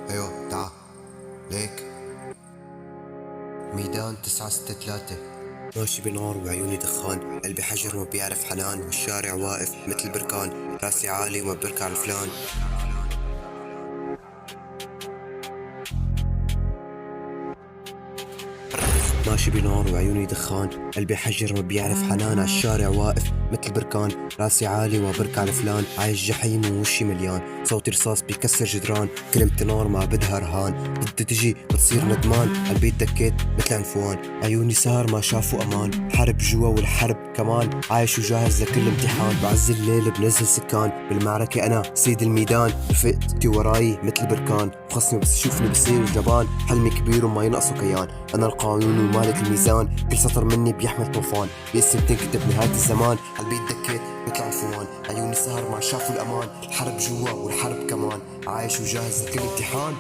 ايوه تعال ليك. ميدان 963. ماشي بنار وعيوني دخان، قلبي حجر وما بيعرف حنان، والشارع واقف مثل بركان، راسي عالي وما بركع الفلان. ماشي بنار وعيوني دخان، قلبي حجر ما بيعرف حنان، عالشارع واقف مثل بركان، راسي عالي وبركع الفلان، عايش جحيم ووشي مليان، صوتي رصاص بيكسر جدران، كلمتي نار ما بدها رهان، ضدي تجي بتصير ندمان، قلبي دكيت مثل عنفوان، عيوني سهر ما شافوا امان، حرب جوا والحرب كمان، عايش وجاهز لكل امتحان، بعز الليل بنزل سكان، بالمعركة انا سيد الميدان، رفقتي وراي مثل بركان، وخصمي بس يشوفني بصير جبان، حلمي كبير وما ينقصه كيان، انا القانون ومالك الميزان، كل سطر مني بيحمل طوفان، باسم بتنكتب نهاية الزمان، قلبي دكيت مثل عنفوان، عيوني سهر ما شافوا الامان، الحرب جوا والحرب كمان، عايش وجاهز لكل امتحان.